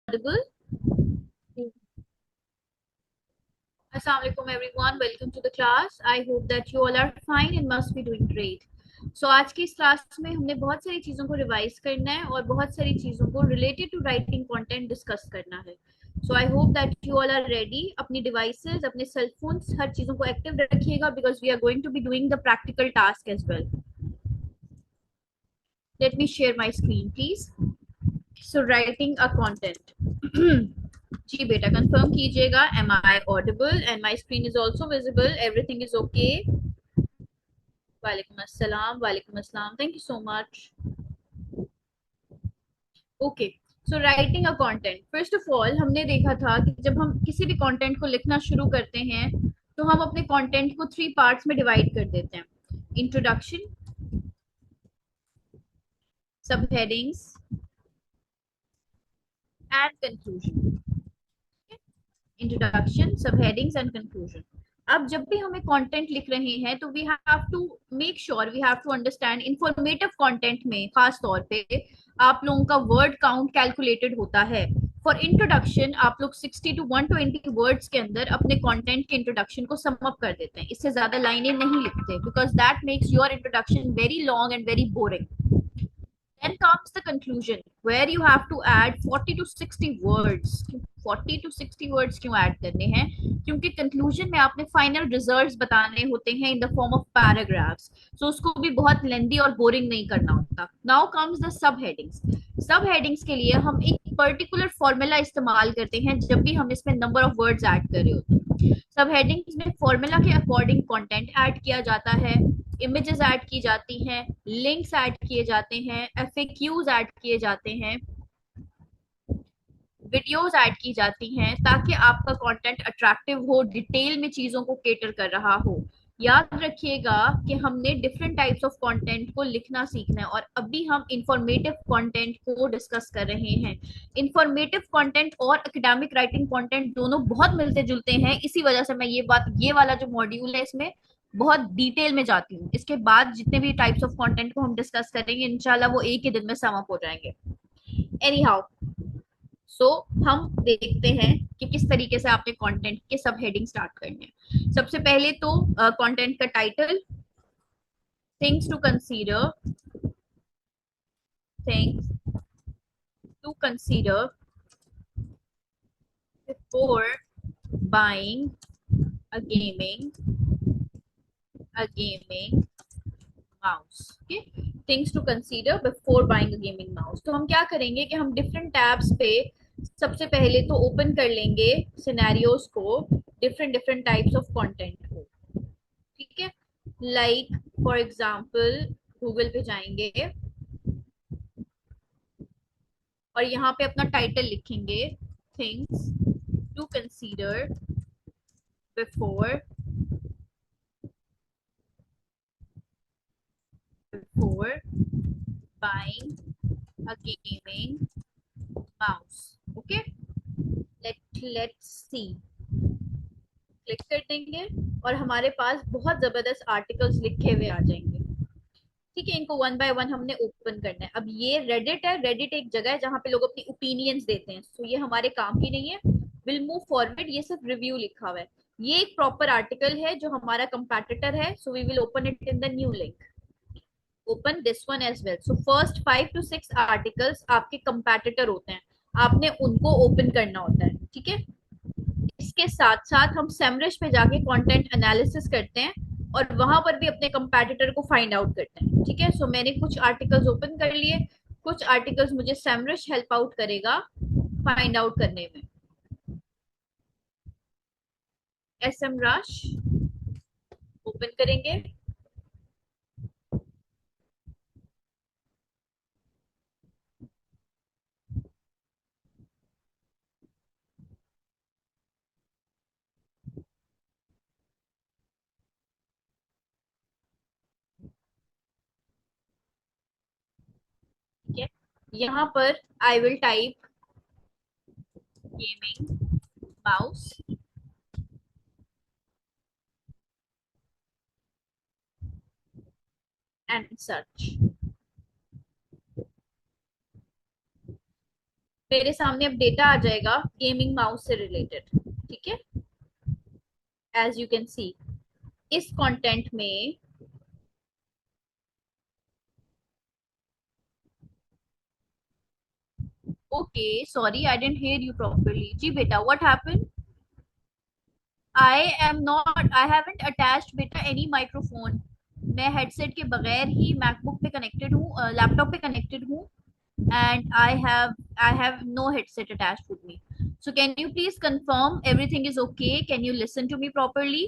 audible? Assalamu alaikum everyone. Welcome to the class. I hope that you all are fine and must be doing great. So आज की इस class में हमने बहुत सारी चीज़ों को रिवाइज करना है और बहुत सारी चीज़ों को related to writing content discuss करना है. So I hope that you all are ready. अपनी devices, अपने cell phones, हर चीज़ों को active रखिएगा because we are going to be doing the practical task as well. Let me share my screen, please. So writing a content. जी बेटा confirm कीजिएगा. Am I audible and my screen is also visible. Everything is okay. वालेकुम अस्सलाम. वालेकुम अस्सलाम. Thank you so much. Okay. So writing a content. First of all हमने देखा था कि जब हम किसी भी कंटेंट को लिखना शुरू करते हैं तो हम अपने कंटेंट को 3 पार्ट्स में डिवाइड कर देते हैं. इंट्रोडक्शन, सब हेडिंग्स एंड कंक्लूजन. इंट्रोडक्शन, सब हेडिंग्स एंड कंक्लूजन. अब जब भी हमें कंटेंट लिख रहे हैं तो we have to make sure, we have to understand informative content में खास तौर पे आप लोगों का वर्ड काउंट कैलकुलेटेड होता है. फॉर इंट्रोडक्शन आप लोग 60 टू 120 वर्ड्स के अंदर अपने कंटेंट के इंट्रोडक्शन को सम अप कर देते हैं. इससे ज्यादा लाइनें नहीं लिखते because that makes your introduction very long and very boring. Then comes the conclusion where you have to add 40 to 60 words. 40 to 60 words क्यों ऐड करने हैं? क्योंकि कंक्लूजन में आपने फाइनल रिजल्ट्स बताने होते हैं in the form of paragraphs. So उसको भी बहुत लेंदी और बोरिंग नहीं करना होता. Now comes the sub headings. Sub headings के लिए हम एक पर्टिकुलर फॉर्मूला इस्तेमाल करते हैं जब भी हम इसमें नंबर ऑफ वर्ड्स ऐड कर रहे होते हैं. सब हेडिंग्स में फॉर्मूला के अकॉर्डिंग कंटेंट ऐड किया जाता है, इमेजेस ऐड की जाती हैं, लिंक्स ऐड किए जाते हैं, एफएक्यूज ऐड किए जाते हैं, वीडियोस ऐड की जाती हैं ताकि आपका कंटेंट अट्रैक्टिव हो, डिटेल में चीजों को केटर कर रहा हो. याद रखिएगा कि हमने डिफरेंट टाइप्स ऑफ कंटेंट को लिखना सीखना है और अभी हम इंफॉर्मेटिव कंटेंट को डिस्कस कर रहे हैं. इंफॉर्मेटिव कंटेंट और एकेडमिक राइटिंग कंटेंट दोनों बहुत मिलते जुलते हैं. इसी वजह से मैं ये वाला जो मॉड्यूल है इसमें बहुत डिटेल में जाती हूँ. इसके बाद जितने भी टाइप्स ऑफ कंटेंट को हम डिस्कस करेंगे इंशाल्लाह वो एक ही दिन में सम अप हो जाएंगे. एनी हाउ, सो हम देखते हैं कि किस तरीके से आपने कंटेंट के सब हेडिंग स्टार्ट करने हैं. सबसे पहले तो कंटेंट का title, things to consider, things to consider before buying a gaming mouse. Okay, things to consider before buying a gaming mouse. तो हम क्या करेंगे कि हम डिफरेंट टैब्स पे सबसे पहले तो ओपन कर लेंगे सिनेरियोस को, different different types of content को. ठीक है, लाइक फॉर एग्जांपल गूगल पे जाएंगे और यहाँ पे अपना टाइटल लिखेंगे, things to consider before before buying a gaming mouse. Okay, let's see. Click कर देंगे और हमारे पास बहुत जबरदस्त आर्टिकल्स लिखे हुए आ जाएंगे. ठीक है, इनको वन बाय वन हमने ओपन करना है. अब ये रेडिट है. रेडिट एक जगह है जहाँ पे लोग अपनी ओपिनियंस देते हैं. तो ये हमारे काम की नहीं है. Will move forward. ये सिर्फ रिव्यू लिखा हुआ है. ये एक प्रॉपर आर्टिकल है जो हमारा कंपैटिटर है. So we will open it in the new link. Open this one as well. So first 5 to 6 articles आपके कंपैटिटर होते हैं. आपने उनको ओपन करना होता है. ठीक है, इसके साथ साथ हम सेमरिश में जाके कंटेंट एनालिसिस करते हैं और वहां पर भी अपने कंपैटिटर को फाइंड आउट करते हैं. ठीक है, सो मैंने कुछ आर्टिकल्स ओपन कर लिए. कुछ आर्टिकल्स मुझे सेमरिश हेल्प आउट करेगा फाइंड आउट करने में. एस एम रश ओपन करेंगे. ठीक है, यहाँ पर I will type gaming mouse and search. मेरे सामने अब डेटा आ जाएगा गेमिंग माउस से रिलेटेड, ठीक है। एज यू कैन सी इस कंटेंट में। Okay, sorry I didn't hear you properly. जी बेटा, what happened? I am not, I haven't attached बेटा एनी माइक्रोफोन। मैं हेडसेट के बगैर ही मैकबुक पे कनेक्टेड हूँ, लैपटॉप पे कनेक्टेड हूँ। And I have no headset attached with me. So can you please confirm everything is okay? Can you listen to me properly?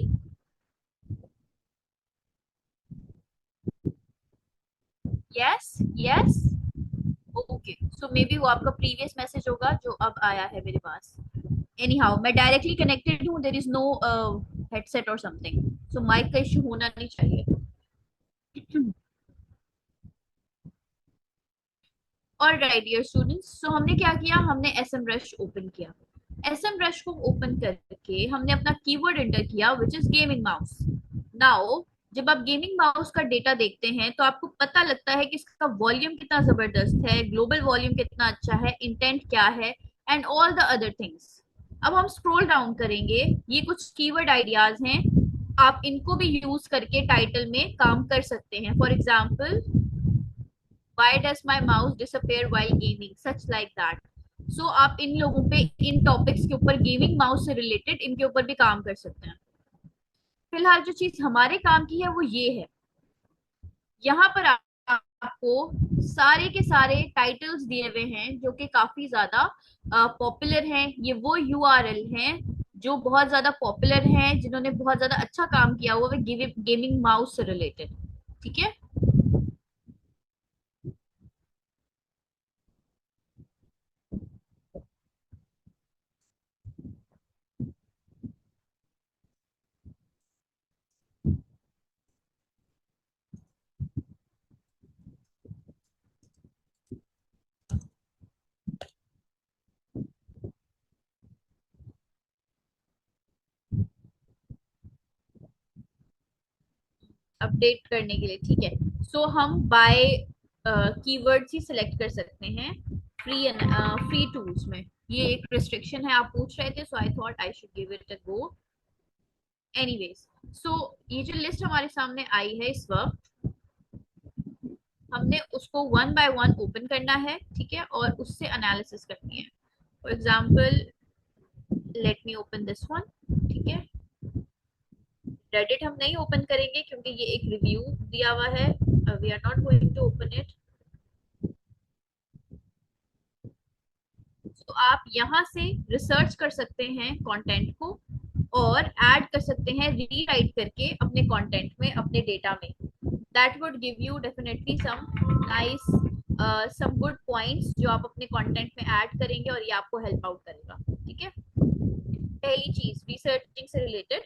Yes, yes. Okay, so maybe वो आपका previous message होगा जो अब आया है मेरे पास। Anyhow, मैं directly connected हूँ, there is no headset or something, so mic का issue होना नहीं चाहिए। और राइट डियर स्टूडेंट्स, सो हमने क्या किया, हमने एस एम रश ओपन किया। एस एम रश को ओपन करके हमने अपना कीवर्ड एंटर किया which is gaming mouse. Now जब आप गेमिंग माउस का डेटा देखते हैं तो आपको पता लगता है कि इसका वॉल्यूम कितना जबरदस्त है, ग्लोबल वॉल्यूम कितना अच्छा है, इंटेंट क्या है, and all the other things. अब हम स्क्रॉल डाउन करेंगे, ये कुछ कीवर्ड आइडियाज हैं, आप इनको भी यूज करके टाइटल में काम कर सकते हैं। For example, why does my mouse disappear while gaming, such like that. So आप इन लोगों पे, इन टॉपिक्स के ऊपर, गेमिंग माउस से रिलेटेड इनके ऊपर भी काम कर सकते हैं। फिलहाल जो चीज हमारे काम की है वो ये है, यहाँ पर आपको सारे के सारे टाइटल्स दिए हुए हैं जो कि काफी ज्यादा पॉपुलर हैं। ये वो यूआरएल हैं जो बहुत ज्यादा पॉपुलर हैं, जिन्होंने बहुत ज्यादा अच्छा काम किया हुआ है गेमिंग माउस से रिलेटेड, ठीक है। अपडेट करने के लिए, ठीक है। सो हम बाय कीवर्ड्स ही सिलेक्ट कर सकते हैं फ्री टूल्स में। ये एक रिस्ट्रिक्शन है, आप पूछ रहे थे, so I thought I should give it a go. Anyways, so ये जो लिस्ट हमारे सामने आई है इस वक्त, हमने उसको वन बाय वन ओपन करना है, ठीक है, और उससे एनालिसिस करनी है। For example, let me open this one, ठीक है। रेडिट हम नहीं ओपन करेंगे क्योंकि ये एक रिव्यू दिया हुआ है, we are not going to open it. तो आप यहाँ से रिसर्च कर सकते हैं कंटेंट को, और ऐड कर सकते हैं रीराइट करके अपने कंटेंट में, अपने डेटा में। That would give you definitely some nice, some good points जो आप अपने कंटेंट में ऐड करेंगे, और ये आपको हेल्प आउट करेगा, ठीक है। पहली चीज रिसर्चिंग से रिलेटेड,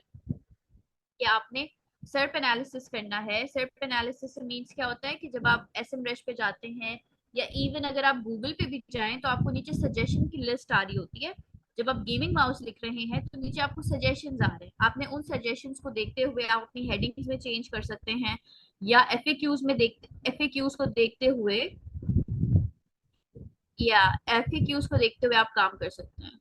कि आपने सर्प एनालिसिस करना है। सर्प एनालिसिस मीन्स क्या होता है कि जब आप एसएमरश पे जाते हैं, या इवन अगर आप गूगल पे भी जाएं, तो आपको नीचे सजेशन की लिस्ट आ रही होती है। जब आप गेमिंग माउस लिख रहे हैं तो नीचे आपको सजेशंस आ रहे हैं, आपने उन सजेशंस को देखते हुए आप अपनी हेडिंग्स में चेंज कर सकते हैं, या एफएक्यूज को देखते हुए, या एफएक्यूज को देखते हुए आप काम कर सकते हैं।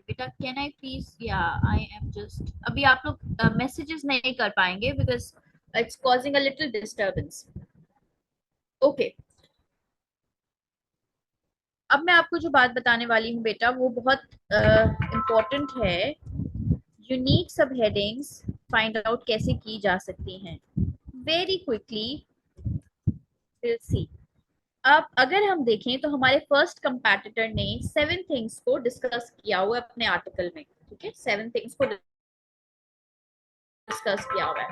बेटा कैन आई प्लीज, या आई एम जस्ट, अभी आप लोग मैसेजेस नहीं कर पाएंगे because it's causing a little disturbance. Okay, अब मैं आपको जो बात बताने वाली हूँ बेटा वो बहुत इम्पोर्टेंट है। यूनिक सब हेडिंग्स फाइंड आउट कैसे की जा सकती हैं, वेरी क्विकली विल सी। अब अगर हम देखें तो हमारे फर्स्ट कंपैटिटर ने 7 थिंग्स को डिस्कस किया हुआ है अपने आर्टिकल में, ठीक है, 7 थिंग्स को डिस्कस किया हुआ है।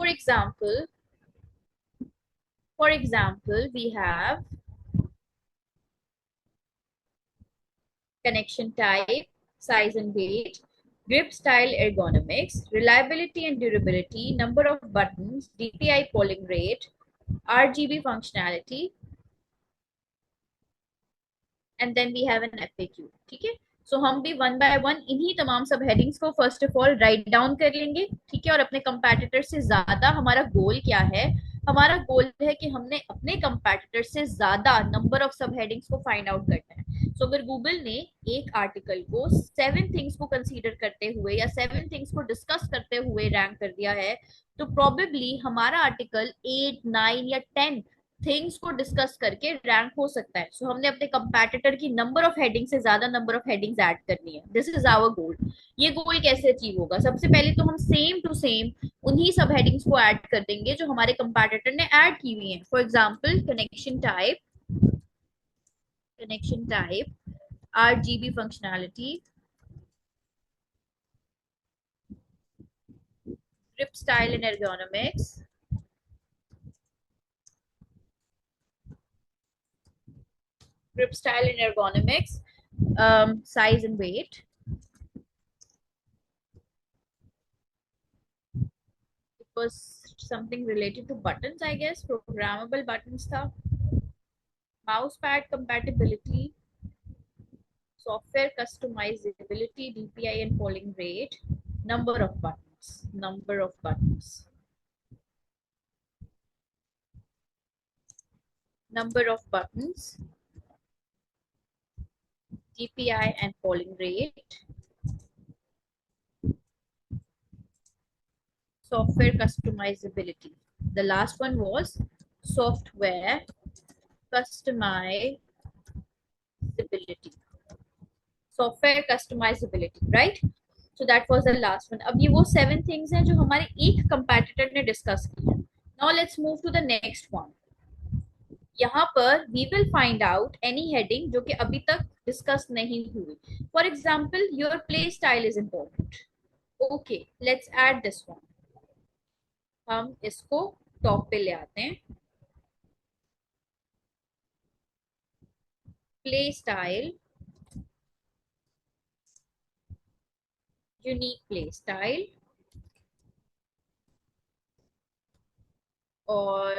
For example, we have connection type, size and weight, grip style ergonomics, reliability and durability, number of buttons, DPI polling rate, RGB functionality, and then we have an FAQ, ठीक है। सो हम भी one by one इन्हीं तमाम सब headings को first of all write down कर लेंगे, ठीक है। और अपने कंपैटिटर से ज्यादा हमारा गोल क्या है? हमारा गोल है कि हमने अपने कंपैटिटर से ज्यादा नंबर ऑफ सब हेडिंग्स को फाइंड आउट करना है। सो अगर गूगल ने एक आर्टिकल को 7 थिंग्स को कंसीडर करते हुए या 7 थिंग्स को डिस्कस करते हुए रैंक कर दिया है, तो प्रोबेबली हमारा आर्टिकल 8 9 या 10 थिंग्स को डिस्कस करके रैंक हो सकता है। सो हमने अपने कंपैटिटर की नंबर ऑफ हेडिंग से ज्यादा नंबर ऑफ हेडिंग्स ऐड करनी है। This is our goal. ये गोल कैसे अचीव होगा? सबसे पहले तो हम सेम टू सेम उन्हीं सब हेडिंग्स को ऐड कर देंगे जो हमारे कंपैटिटर ने ऐड की हुई है। For example connection type RGB functionality, grip style and ergonomics, size and weight. It was something related to buttons, I guess, programmable buttons tha. Mouse pad compatibility, software customizability, DPI and polling rate, number of buttons, DPI and polling rate, software customizability. The last one was software customizability. Software customizability, right? So that was the last one. अब ये वो 7 things हैं जो हमारे एक competitor ने discuss की है. Now let's move to the next one. यहाँ पर we will find out any heading जो कि अभी तक discuss नहीं हुई. For example, your play style is important. Okay, let's add this one. हम इसको टॉप पे ले आते हैं. Play style, unique play style, और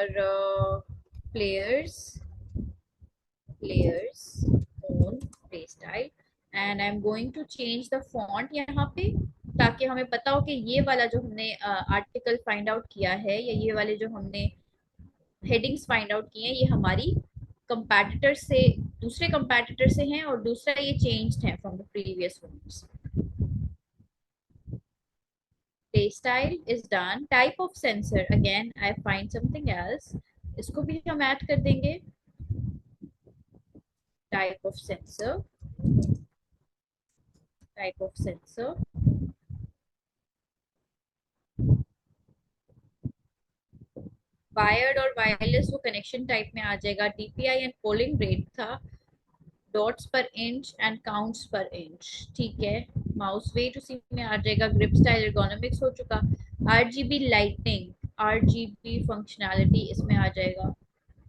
players own play style, and I'm going to change the font यहाँ पे, ताकि हमें पता हो कि ये वाला जो हमने आर्टिकल फाइंड आउट किया है या ये वाले जो हमने हेडिंग्स फाइंड आउट किए हैं ये हमारी कंपैटिटर से दूसरे कंपैटिटर से हैं, और दूसरा ये चेंज्ड है from the previous ones. Play style is done. Type of sensor, again I find something else, इसको भी हम ऐड कर देंगे. type of sensor वायर्ड और वायरलेस वो कनेक्शन टाइप में आ जाएगा. डीपीआई एंड पोलिंग रेट था डॉट्स पर इंच एंड काउंट्स पर इंच, ठीक है. माउस वेट उसी में आ जाएगा. ग्रिप स्टाइल एर्गोनॉमिक्स हो चुका. आरजीबी लाइटिंग, आरजीबी फंक्शनैलिटी इसमें आ जाएगा.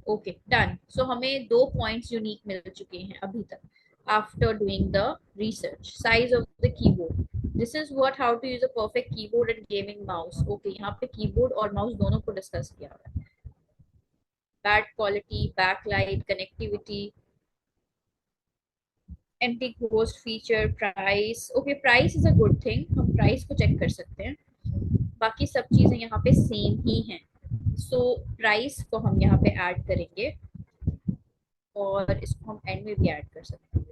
Okay, done. सो हमें 2 पॉइंट्स यूनिक मिल चुके हैं अभी तक after doing the research. Size of the keyboard, this is what how to use a perfect keyboard and gaming mouse. Okay, यहाँ पे कीबोर्ड और माउस दोनों को डिस्कस किया हुआ है. Bad quality, backlight, connectivity, anti ghost feature, price. Okay, price is a good thing, हम price को चेक कर सकते हैं. बाकी सब चीजें यहाँ पे सेम ही हैं. सो प्राइस को हम यहाँ पे ऐड करेंगे, और इसको हम एंड में भी ऐड कर सकते हैं.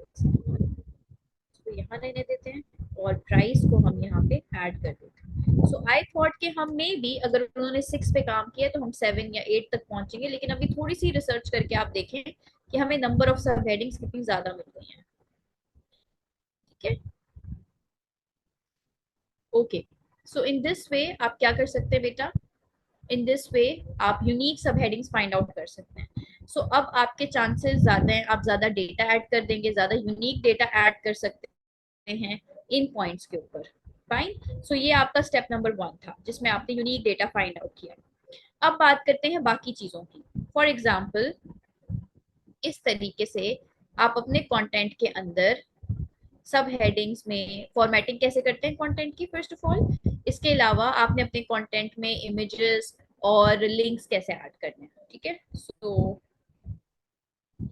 इसको यहाँ रहने देते हैं और प्राइस को हम यहाँ पे ऐड कर देते हैं. सो आई थॉट कि हम मे भी अगर उन्होंने 6 पे काम किया तो हम 7 या 8 तक पहुंचेंगे, लेकिन अभी थोड़ी सी रिसर्च करके आप देखें कि हमें नंबर ऑफ सब हेडिंग्स कितनी ज्यादा मिल गई हैं. ठीक है, okay. So in this way आप क्या कर सकते हैं बेटा? इन दिस वे आप यूनिक सब हेडिंग्स फाइंड आउट कर सकते हैं. सो अब आपके चांसेस ज्यादा हैं, आप ज्यादा डेटा ऐड कर देंगे, ज्यादा यूनिक डेटा ऐड कर सकते हैं इन पॉइंट्स के ऊपर. फाइन. सो ये आपका स्टेप नंबर 1 था जिसमें आपने यूनिक डेटा फाइंड आउट किया. अब बात करते हैं बाकी चीजों की. फॉर एग्जाम्पल, इस तरीके से आप अपने कंटेंट के अंदर सब हेडिंग्स में फॉर्मेटिंग कैसे करते हैं कंटेंट की, फर्स्ट ऑफ ऑल. इसके अलावा आपने अपने कंटेंट में इमेजेस और लिंक्स कैसे ऐड करने हैं. ठीक है, सो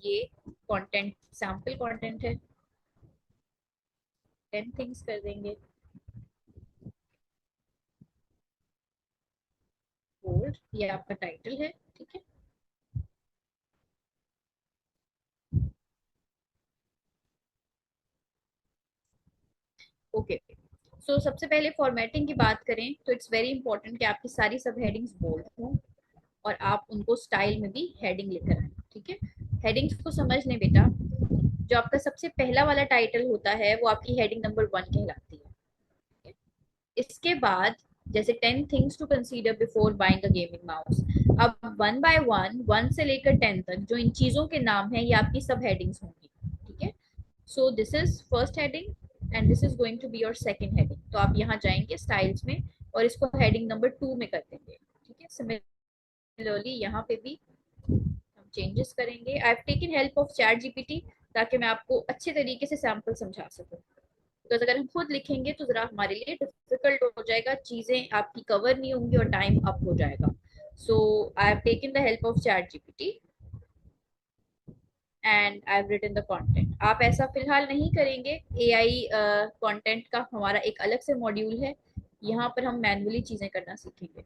ये कंटेंट सैंपल कंटेंट है. 10 थिंग्स कर देंगे, बोल्ड, ये आपका टाइटल है, ठीक है। ओके, सो सबसे पहले फॉर्मेटिंग की बात करें तो इट्स वेरी इंपॉर्टेंट कि आपकी सारी सब हेडिंग्स बोल्ड हों और आप उनको स्टाइल में भी हेडिंग लिखकर आए, ठीक है। हेडिंग्स को समझ लें बेटा, जो आपका सबसे पहला वाला टाइटल होता है वो आपकी हेडिंग नंबर 1 कहलाती है, ठीक है? इसके बाद जैसे 10 things to consider before buying a gaming mouse, अब वन बाय वन, 1 से लेकर 10 तक जो इन चीजों के नाम है ये आपकी सब हेडिंग्स होंगी, ठीक है। So this is first heading and this is going to be your second heading. तो आप यहाँ जाएंगे स्टाइल्स में और इसको हेडिंग नंबर 2 में कर देंगे, ठीक है। सिमिलरली यहाँ पे भी हम चेंजेस करेंगे। आई have taken help of chat GPT ताकि मैं आपको अच्छे तरीके से सैंपल समझा सकूं, बिकॉज अगर हम खुद लिखेंगे तो जरा हमारे लिए डिफिकल्ट हो जाएगा, चीजें आपकी कवर नहीं होंगी और टाइम अप हो जाएगा। So I have taken the help of chat GPT and I have written the content. आप ऐसा फिलहाल नहीं करेंगे, एआई कंटेंट का हमारा एक अलग से मॉड्यूल है, यहाँ पर हम मैन्युअली चीजें करना सीखेंगे।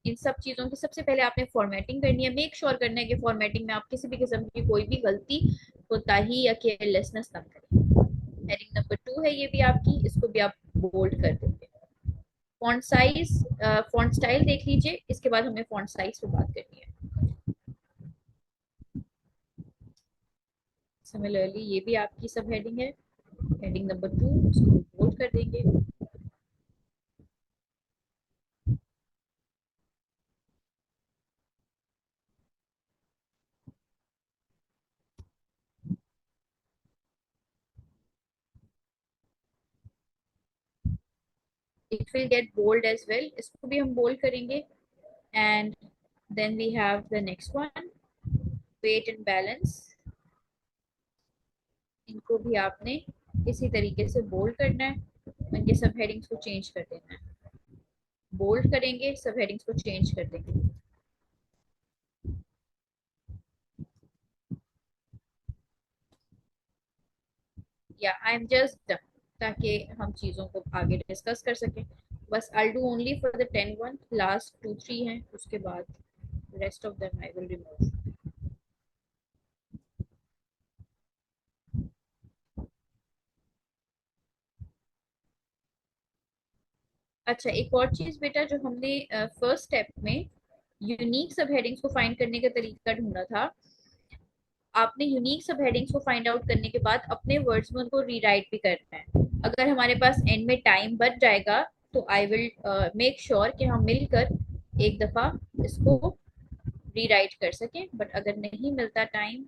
इन सब चीजों की सबसे पहले आपने फॉर्मेटिंग करनी है, मेक श्योर करना है कि फॉर्मेटिंग में आप किसी भी किस्म की कोई भी गलती, कोताही या केयरलेसनेस ना करें। हेडिंग नंबर 2 है ये भी आपकी, इसको भी आप बोल्ड कर देंगे। फॉन्ट साइज, फॉन्ट स्टाइल देख लीजिए, इसके बाद हमें फॉन्ट साइज पे बात करनी है। सिमिलरली ये भी आपकी सब हेडिंग है, हेडिंग नंबर 2, इसको बोल्ड कर देंगे। It will get bold as well, इसको भी हम बोल्ड करेंगे। And then we have the next one, weight and balance, इनको भी आपने इसी तरीके से बोल्ड करना है, इनके सब हेडिंग्स को चेंज कर देना है। बोल्ड करेंगे, सब हेडिंग्स को चेंज कर देंगे। या आई एम जस्ट डन, ताकि हम चीजों को आगे डिस्कस कर सकें। बस I do only for the 10 one, last 2 3 हैं, उसके बाद rest of them I will remove. अच्छा, एक और चीज बेटा, जो हमने फर्स्ट स्टेप में यूनिक सब हेडिंग्स को फाइंड करने का तरीका ढूंढा था, आपने यूनिक सब हेडिंग्स को फाइंड आउट करने के बाद अपने वर्ड्स में उनको रीराइट भी करना है। अगर हमारे पास एंड में टाइम बच जाएगा तो आई विल मेक श्योर कि हम मिलकर एक दफा इसको रीराइट कर सकें, बट अगर नहीं मिलता टाइम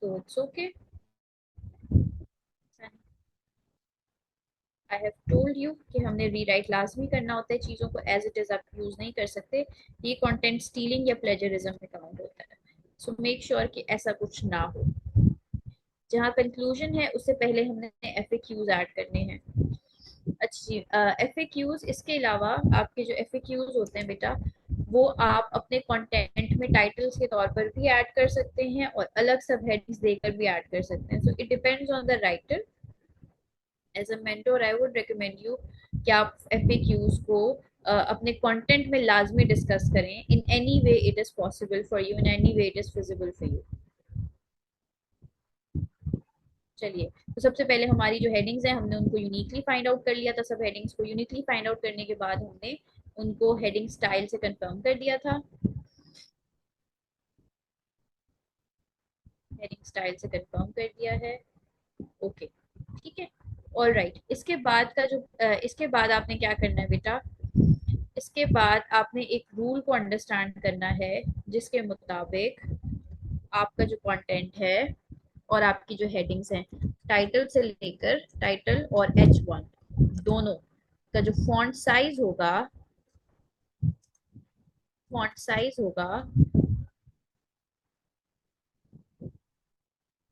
तो it's okay. I have told you कि हमने रीराइट लाजमी करना होता है, चीज़ों को एज इट इज़ आप यूज़ नहीं कर सकते, ये कंटेंट स्टीलिंग या प्लेजरिज्म में काउंट होता है। सो मेक श्योर कि ऐसा कुछ ना हो। जहाँ कंक्लूजन है उससे पहले हमने एफएक्यूज ऐड करने हैं। अच्छी एफएक्यूज, इसके अलावा आपके जो एफएक्यूज होते हैं बेटा, वो आप अपने कंटेंट में टाइटल्स के तौर पर भी ऐड कर सकते हैं और अलग सब हेडिंग्स देकर भी ऐड कर सकते हैं। So it depends on the writer. As a mentor I would recommend you कि आप एफएक्यूज को अपने कंटेंट में लाजमी डिस्कस करें, in any way it is possible for you, in any way it is feasible for you. चलिए, तो सबसे पहले हमारी जो हेडिंग्स हैं हमने उनको यूनिकली फाइंड आउट कर लिया था। सब हेडिंग्स को यूनिकली फाइंड आउट करने के बाद हमने उनको हेडिंग स्टाइल से कंफर्म कर दिया था, हेडिंग स्टाइल से कंफर्म कर दिया है। ओके, ठीक है, ऑल राइट। इसके बाद का जो इसके बाद आपने क्या करना है बेटा, इसके बाद आपने एक रूल को अंडरस्टैंड करना है जिसके मुताबिक आपका जो कंटेंट है और आपकी जो हेडिंग्स हैं, टाइटल से लेकर टाइटल और H1 दोनों का जो फॉन्ट साइज होगा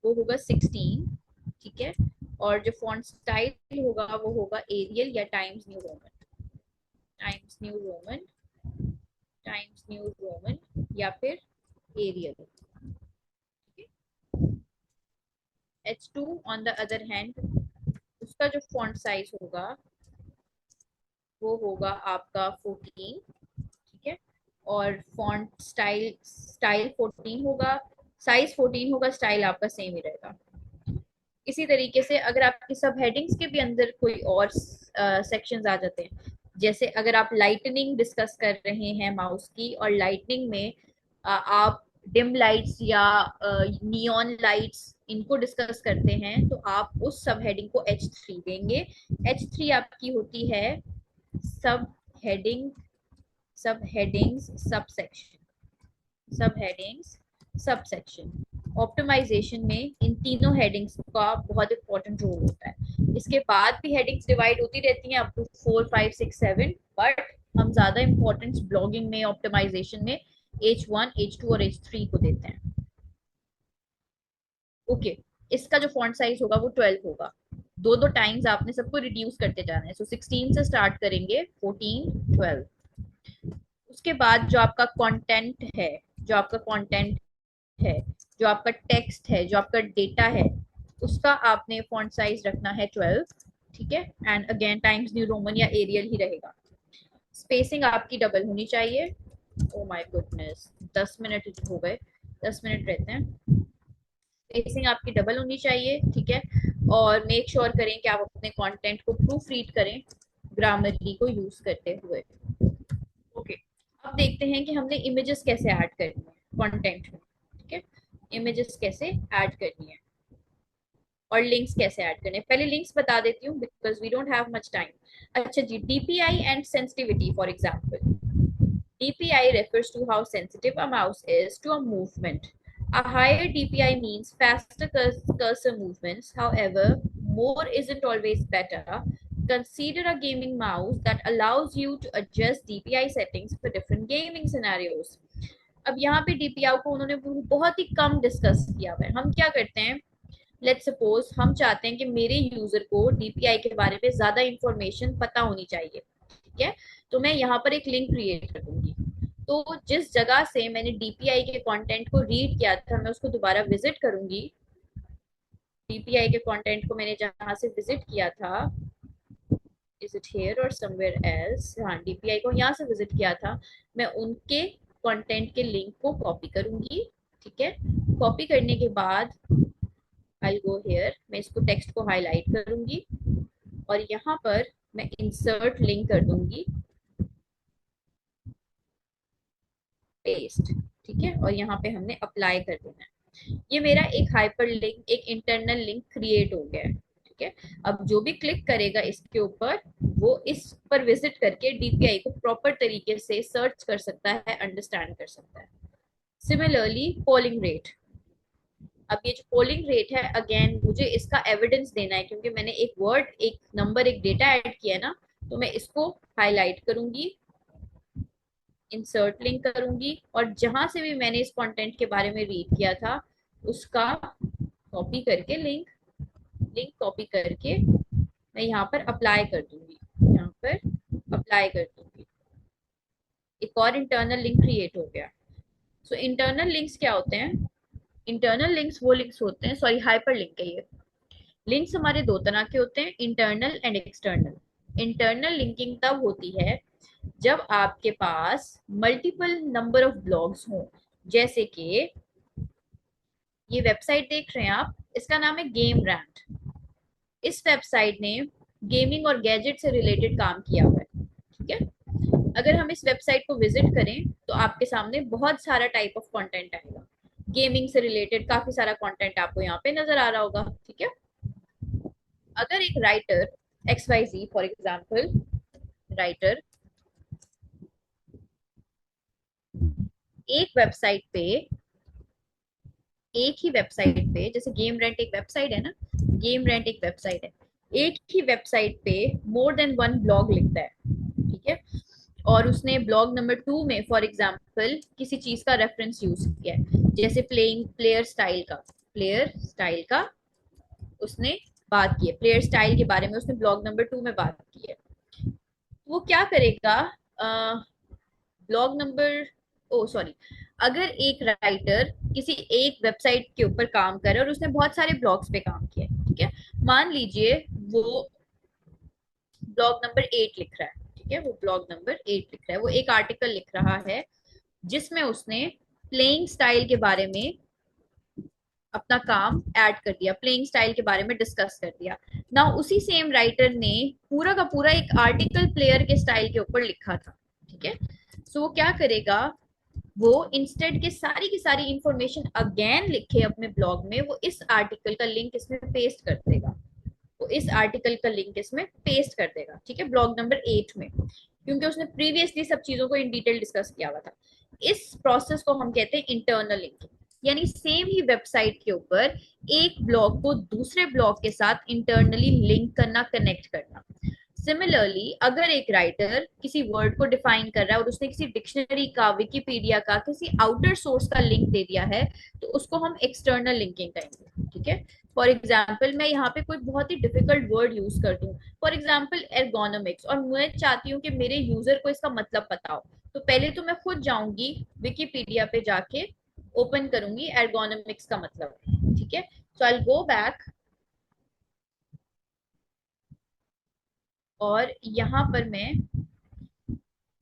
वो होगा 16, ठीक है। और जो फॉन्ट स्टाइल होगा वो होगा एरियल या Times New Roman, Times New Roman, Times New Roman या फिर Arial. H2 on the other hand, उसका जो फॉन्ट साइज होगा वो होगा आपका 14, ठीक है। और फॉन्ट स्टाइल 14 होगा, साइज 14 होगा, स्टाइल आपका सेम ही रहेगा। इसी तरीके से अगर आपकी सब हेडिंग्स के भी अंदर कोई और सेक्शंस आ जाते हैं, जैसे अगर आप लाइटनिंग डिस्कस कर रहे हैं माउस की, और लाइटनिंग में आप डिम लाइट्स या नियॉन लाइट्स इनको डिस्कस करते हैं, तो आप उस सब हेडिंग को H3 देंगे। H3 आपकी होती है सब हेडिंग, सब हेडिंग्स, सब सेक्शन, सब हेडिंग्स, सब सेक्शन। ऑप्टिमाइजेशन में इन तीनों हेडिंग्स का बहुत इंपॉर्टेंट रोल होता है। इसके बाद भी हेडिंग्स डिवाइड होती रहती हैं अप टू 4 5 6 7, बट हम ज्यादा इंपॉर्टेंस ब्लॉगिंग में, ऑप्टिमाइजेशन में H1 H2 और H3 को देते हैं। ओके, इसका जो फॉन्ट साइज होगा वो 12 होगा। दो दो टाइम्स आपने सबको रिड्यूस करते जाना है। सो 16 से स्टार्ट करेंगे, 14 12। उसके बाद जो आपका कंटेंट है, जो आपका कंटेंट है, जो आपका टेक्स्ट है, जो आपका डेटा है, उसका आपने फॉन्ट साइज रखना है 12, ठीक है। And again times New Roman या एरियल ही रहेगा। स्पेसिंग आपकी डबल होनी चाहिए। ओ माय गुडनेस, 10 मिनट हो गए, 10 मिनट रहते हैं। स्पेसिंग आपकी डबल होनी चाहिए, ठीक है। और मेक श्योर करें कि आप अपने कंटेंट को प्रूफ रीड करें ग्रामरली को यूज करते हुए। ओके, अब देखते हैं कि हमने इमेजेस कैसे ऐड करनी है कंटेंट में, ठीक है। इमेजेस कैसे ऐड करनी है और लिंक्स कैसे ऐड करने हैं। पहले लिंक्स बता देती हूँ because we don't have much time. अच्छा जी, DPI and sensitivity for example. DPI refers to how sensitive a mouse is to a movement. A higher DPI means faster cursor movements. However, more isn't always better. Consider a gaming mouse that allows you to adjust DPI settings for different gaming scenarios. अब यहाँ पे DPI को उन्होंने बहुत ही कम discuss किया हुआ है। हम क्या करते हैं, लेट्स सपोज हम चाहते हैं कि मेरे यूजर को DPI के बारे में ज्यादा इंफॉर्मेशन पता होनी चाहिए, ठीक है। तो मैं यहाँ पर एक लिंक क्रिएट कर दूंगी। तो जिस जगह से मैंने DPI के कंटेंट को रीड किया था, मैं उसको दोबारा विजिट करूंगी। DPI के कंटेंट को मैंने जहां से विजिट किया था, इज इट हियर और समवेयर एल्स, हाँ DPI को यहाँ से विजिट किया था, मैं उनके कंटेंट के लिंक को कॉपी करूंगी, ठीक है। कॉपी करने के बाद आई गो हियर, मैं इसको टेक्स्ट को हाईलाइट करूंगी और यहाँ पर मैं इंसर्ट लिंक कर दूंगी, पेस्ट, ठीक है। और यहाँ पे हमने अप्लाई कर देना है। ये मेरा एक हाइपर लिंक, एक इंटरनल लिंक क्रिएट हो गया है, ठीक है। अब जो भी क्लिक करेगा इसके ऊपर, वो इस पर विजिट करके DPI को प्रॉपर तरीके से सर्च कर सकता है, अंडरस्टैंड कर सकता है। Similarly polling rate. अब ये जो पोलिंग रेट है, अगेन मुझे इसका एविडेंस देना है क्योंकि मैंने एक वर्ड, एक नंबर, एक डेटा ऐड किया है ना, तो मैं इसको हाईलाइट करूंगी, इंसर्ट लिंक करूंगी और जहां से भी मैंने इस कंटेंट के बारे में रीड किया था उसका कॉपी करके लिंक, लिंक कॉपी करके मैं यहाँ पर अप्लाई कर दूंगी, यहाँ पर अप्लाई कर दूंगी। एक और इंटरनल लिंक क्रिएट हो गया। सो इंटरनल लिंक्स क्या होते हैं? इंटरनल लिंक्स वो लिंक्स होते हैं, सॉरी हाइपर लिंक है ये। लिंक्स हमारे दो तरह के होते हैं, internal and external. Internal linking तब होती है जब आपके पास मल्टीपल नंबर ऑफ ब्लॉग्स हों। जैसे कि ये वेबसाइट देख रहे हैं आप, इसका नाम है गेम रैंट। इस वेबसाइट ने गेमिंग और गैजेट से रिलेटेड काम किया हुआ है, ठीक है। अगर हम इस वेबसाइट को विजिट करें तो आपके सामने बहुत सारा टाइप ऑफ कंटेंट आएगा। गेमिंग से रिलेटेड काफी सारा कंटेंट आपको यहाँ पे नजर आ रहा होगा, ठीक है। अगर एक writer XYZ for example, writer एक वेबसाइट पे, एक ही वेबसाइट पे, जैसे गेम रेंट एक वेबसाइट है ना, गेम रेंट एक वेबसाइट है, एक ही वेबसाइट पे मोर देन वन ब्लॉग लिखता है, ठीक है। और उसने ब्लॉग नंबर 2 में फॉर एग्जाम्पल किसी चीज का रेफरेंस यूज किया है, जैसे प्लेयर स्टाइल का, प्लेयर स्टाइल का उसने बात की है, प्लेयर स्टाइल के बारे में उसने ब्लॉग नंबर 2 में बात की है। वो क्या करेगा, ब्लॉग नंबर, ओ सॉरी, अगर एक राइटर किसी एक वेबसाइट के ऊपर काम कर रहा है और उसने बहुत सारे ब्लॉग्स पे काम किया है, ठीक है, मान लीजिए वो ब्लॉग नंबर 8 लिख रहा है, ठीक है, वो ब्लॉग नंबर 8 लिख रहा है, वो एक आर्टिकल लिख रहा है जिसमें उसने प्लेइंग स्टाइल के बारे में अपना काम ऐड कर दिया, प्लेइंग स्टाइल के बारे में डिस्कस कर दिया ना। उसी सेम राइटर ने पूरा का पूरा एक आर्टिकल प्लेयर के स्टाइल के ऊपर लिखा था, ठीक है। सो वो क्या करेगा, वो इंस्टेड के सारी की सारी इंफॉर्मेशन अगेन लिखे अपने ब्लॉग में, वो इस आर्टिकल का लिंक इसमें पेस्ट कर देगा, वो इस आर्टिकल का लिंक इसमें पेस्ट कर देगा, ठीक है, ब्लॉग नंबर 8 में, क्योंकि उसने प्रीवियसली सब चीजों को इन डिटेल डिस्कस किया हुआ था। इस प्रोसेस को हम कहते हैं इंटरनल लिंकिंग, यानी सेम ही वेबसाइट के ऊपर एक ब्लॉग को दूसरे ब्लॉग के साथ इंटरनली लिंक करना, कनेक्ट करना। सिमिलरली अगर एक राइटर किसी वर्ड को डिफाइन कर रहा है और उसने किसी डिक्शनरी का, विकिपीडिया का, किसी आउटर सोर्स का लिंक दे दिया है, तो उसको हम एक्सटर्नल लिंकिंग कहेंगे, ठीक है। फॉर एग्जाम्पल मैं यहाँ पे कोई बहुत ही डिफिकल्ट वर्ड यूज कर दूं, फॉर एग्जाम्पल एर्गोनॉमिक्स, और मैं चाहती हूँ कि मेरे यूजर को इसका मतलब पता हो, तो पहले तो मैं खुद जाऊंगी विकिपीडिया पे जाके ओपन करूंगी एर्गोनॉमिक्स का मतलब, ठीक है। सो आई गो बैक और यहाँ पर मैं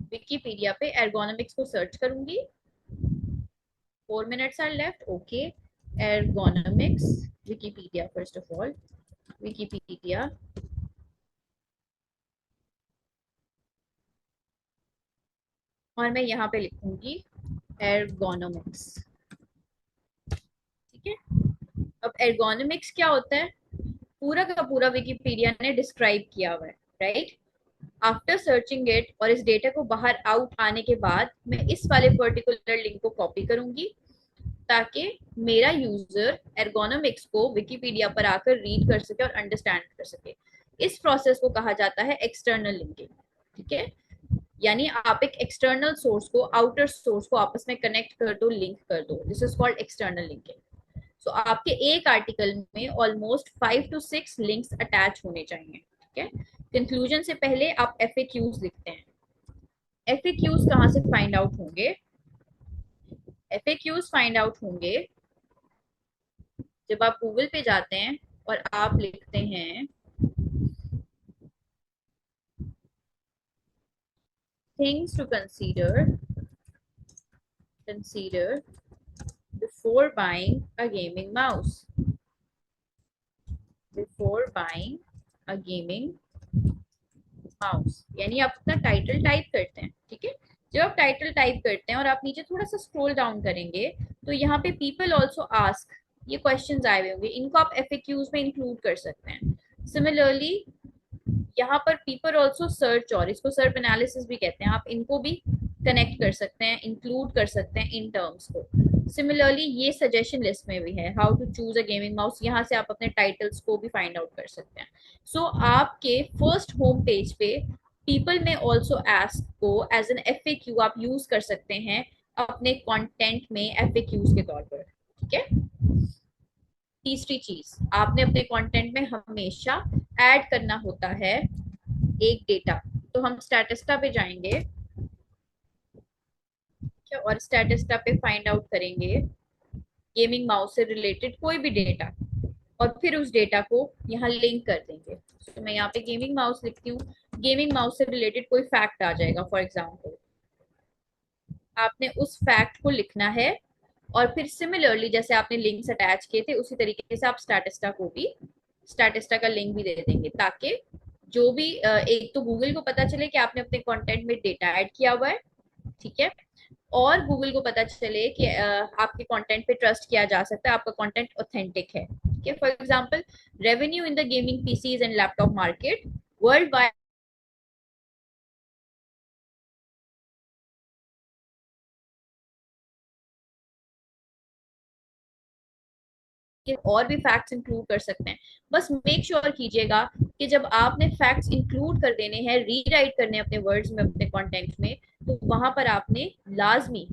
विकिपीडिया पे एर्गोनॉमिक्स को सर्च करूंगी। 4 minutes are left. Okay, ergonomics, wikipedia, first of all, wikipedia, और मैं यहाँ पे लिखूंगी ergonomics, ठीक है। अब ergonomics क्या होता है, पूरा का पूरा विकिपीडिया ने डिस्क्राइब किया हुआ है, राइट। आफ्टर सर्चिंग इट और इस डेटा को बाहर आउट आने के बाद मैं इस वाले पर्टिकुलर लिंक को कॉपी करूंगी, ताकि मेरा यूजर एर्गोनॉमिक्स को विकिपीडिया पर आकर रीड कर सके और अंडरस्टैंड कर सके। इस प्रोसेस को कहा जाता है एक्सटर्नल लिंकिंग, ठीक है। यानी आप एक एक्सटर्नल सोर्स को आउटर सोर्स को आपस में कनेक्ट कर दो, लिंक कर दो, this is called external linking. So आपके एक आर्टिकल में ऑलमोस्ट 5 to 6 लिंक्स अटैच होने चाहिए, ठीक है। कंक्लूजन से पहले आप एफएक्यूज लिखते हैं। एफएक्यूज कहाँ से फाइंड आउट होंगे, एफएक्यूज फाइंड आउट होंगे जब आप गूगल पे जाते हैं और आप लिखते हैं things to consider before buying a gaming mouse, before buying a gaming mouse, यानी आप अपना टाइटल टाइप करते हैं, ठीक है। जब आप टाइटल टाइप करते हैं और आप नीचे थोड़ा सा स्क्रॉल डाउन करेंगे तो यहाँ पे पीपल ऑल्सो आस्क, ये क्वेश्चंस आए हुए होंगे, इनको आप एफएक्यूज में इंक्लूड कर सकते हैं। सिमिलरली यहाँ पर पीपल ऑल्सो सर्च, और इसको सर्च एनालिसिस भी कहते हैं, आप इनको भी कनेक्ट कर सकते हैं, इंक्लूड कर सकते हैं इन टर्म्स को। सिमिलरली ये सजेशन लिस्ट में भी है, how to choose a gaming mouse, यहाँ से आप अपने टाइटल्स को भी फाइंड आउट कर सकते हैं। सो आपके फर्स्ट होम पेज पे पीपल में ऑल्सो आस्क को एज एन एफएक्यू आप यूज कर सकते हैं अपने कंटेंट में एफएक्यूज के तौर पर, ठीक है। तीसरी चीज, आपने अपने कंटेंट में हमेशा ऐड करना होता है एक डेटा, तो हम स्टैटिस्टा पे जाएंगे और स्टैटिस्टा पे फाइंड आउट करेंगे गेमिंग माउस से रिलेटेड कोई भी डेटा, और फिर उस डेटा को यहाँ लिंक कर देंगे। तो मैं यहाँ पे गेमिंग माउस लिखती हूँ, गेमिंग माउस से रिलेटेड कोई फैक्ट आ जाएगा, फॉर एग्जाम्पल आपने उस फैक्ट को लिखना है, और फिर सिमिलरली जैसे आपने लिंक्स अटैच किए थे उसी तरीके से आप स्टैटिस्टा को भी, स्टैटिस्टा का लिंक भी दे देंगे, ताकि जो भी एक तो गूगल को पता चले कि आपने अपने कंटेंट में डेटा ऐड किया हुआ है, ठीक है, और गूगल को पता चले कि आपके कंटेंट पे ट्रस्ट किया जा सकता है, आपका कंटेंट ऑथेंटिक है, ठीक है। For example revenue in the gaming PCs and laptop market worldwide, और भी फैक्ट्स इंक्लूड कर सकते हैं। बस मेक श्योर कीजिएगा कि जब आपने फैक्ट्स इंक्लूड कर देने हैं, रीराइट करने अपने वर्ड्स में, अपने कंटेंट में, तो वहां पर आपने लाजमी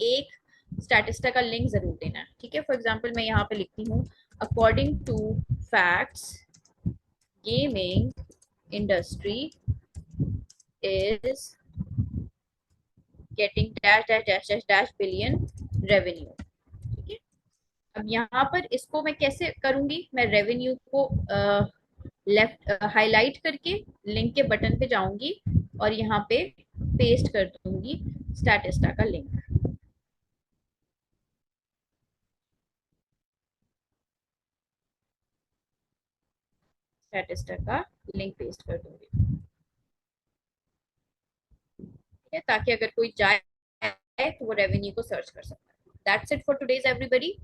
एक स्टैटिस्टा का लिंक जरूर देना है, ठीक है। फॉर एग्जांपल मैं यहाँ पे लिखती हूँ according to facts gaming industry is getting dash dash dash dash dash billion revenue. ठीक है, अब यहाँ पर इसको मैं कैसे करूंगी, मैं रेवेन्यू को लेफ्ट हाईलाइट करके लिंक के बटन पे जाऊंगी और यहाँ पे पेस्ट कर दूंगी स्टैटिस्टा का लिंक। स्टैटिस्टा का लिंक पेस्ट कर दूंगी। ठीक है, ताकि अगर कोई जाए तो वो रेवेन्यू को सर्च कर सकता है। That's it for today's everybody.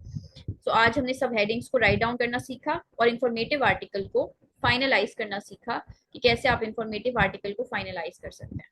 तो आज हमने सब हेडिंग्स को राइट डाउन करना सीखा और इंफॉर्मेटिव आर्टिकल को फाइनलाइज करना सीखा कि कैसे आप इंफॉर्मेटिव आर्टिकल को फाइनलाइज कर सकते हैं।